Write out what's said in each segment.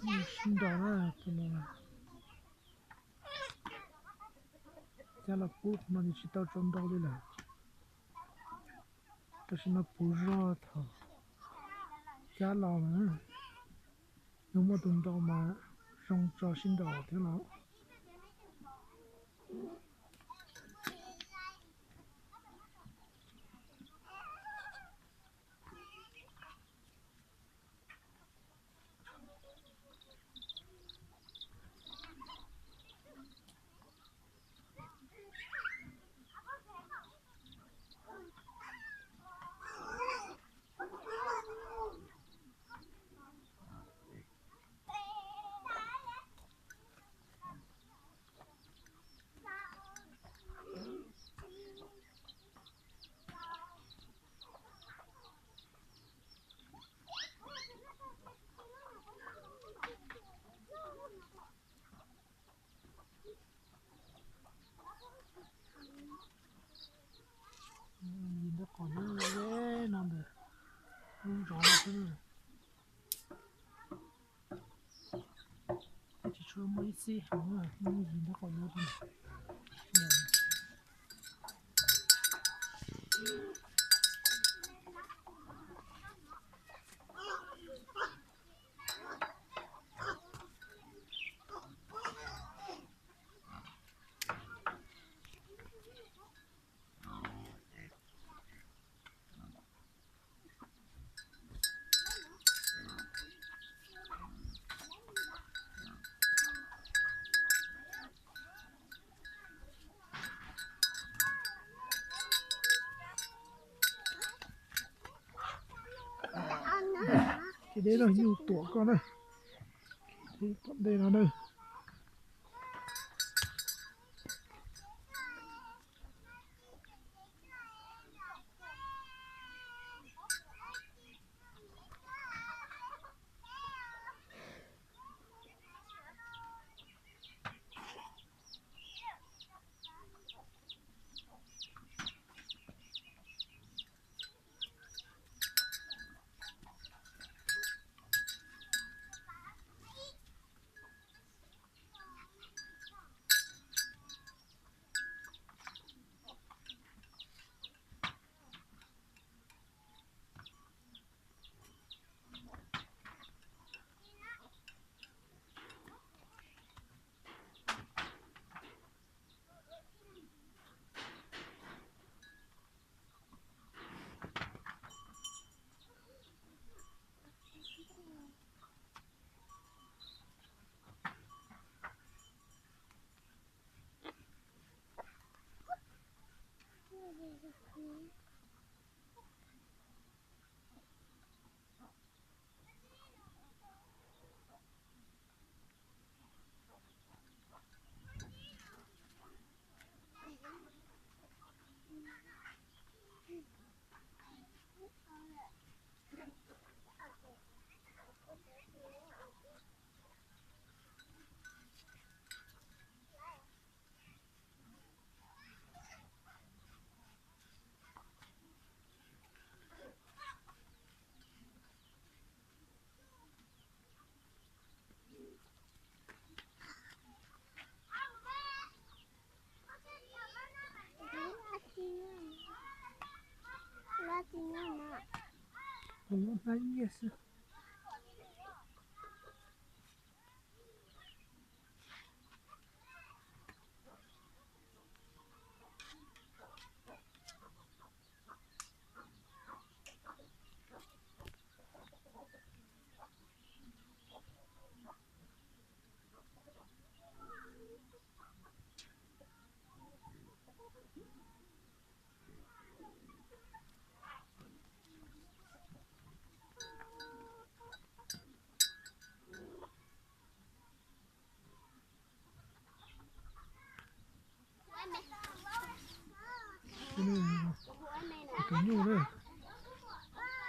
新找呢，怎么了？加了锅嘛，你去到中道里了，但是那不热它，加老人，有么东道嘛，上找新找的了。你的好像有那的，找了是。这车没事，好啊，你的好有的。cái đấy là nhiều tổ con ơi, đây là đây.那也是。cái nhiều đây,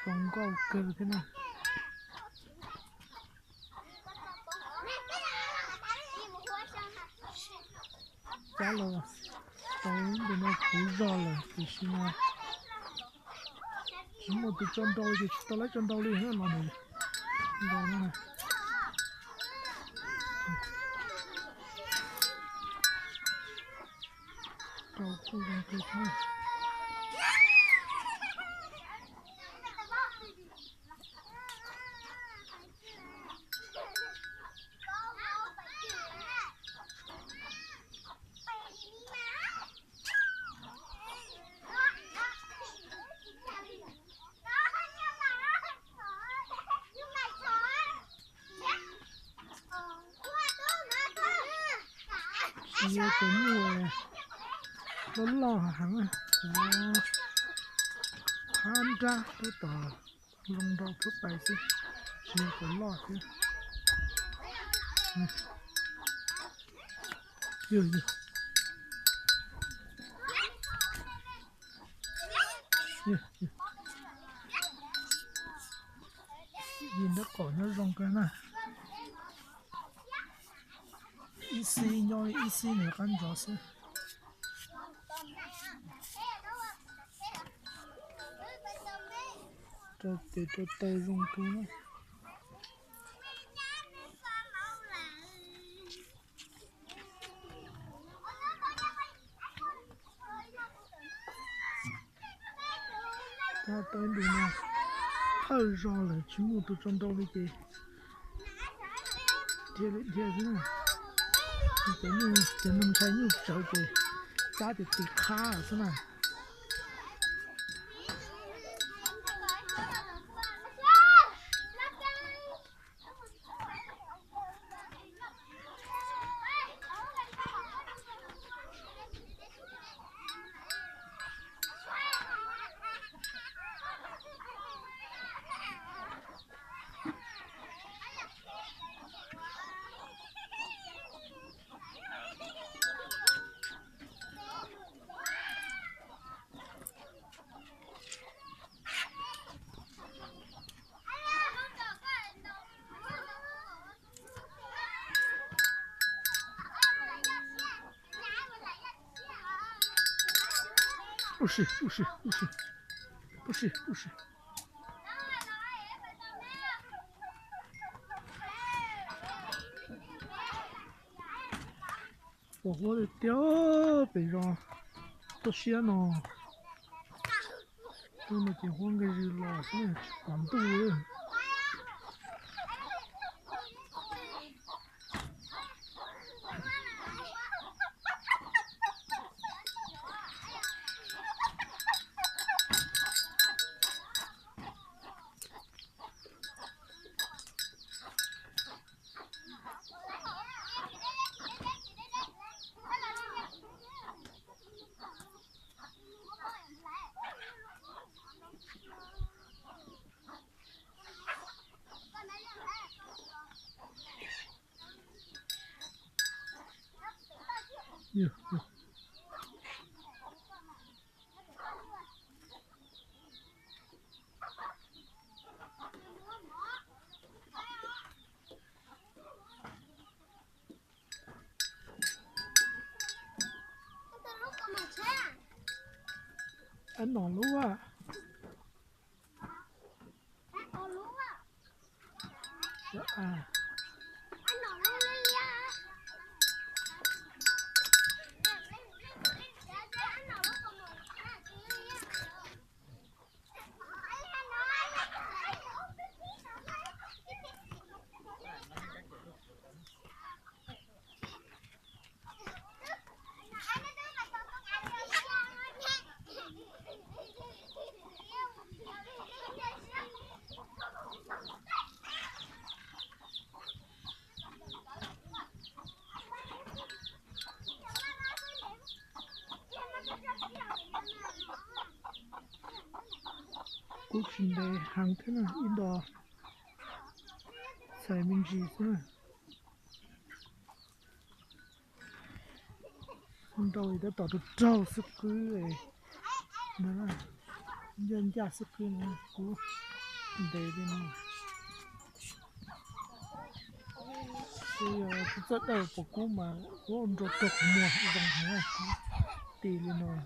không có cơ thế này. Chả là cái bên này cũ già là thì xin mà chỉ một cái chân đôi thì tao lấy chân đôi đi hết mà này, rồi này. Trâu khu rừng cây thôi. Nhiều cái mùa lớn lo hẳn à. Hắn ra tôi tỏ lòng đầu thuốc bài xí nhiều cái lo thế. Nhiều nhiều nhìn nó cỏ nó rong cái này isi nhoi isi này ăn rõ xí cho tay rong cái này ta tới đường nào hơi rõ là chúng một từ trong đâu đi kì thế thế này cái như cái nông sản như chậu kì giá thì khá ở thế này不是，我的屌背上都血呢，都没结婚个日老是光肚子。哟哟。Anh nọ lúa à? À. Cú chuyện đây hàng thế nào in đỏ xài mình gì thế nào hôm đầu đã tỏ được trâu sức cứ này đó là dân gia sức cứ này cú đây bên này bây giờ rất đầu của cú mà cú ông trộn trộn mùa dòng hàng này tì lên rồi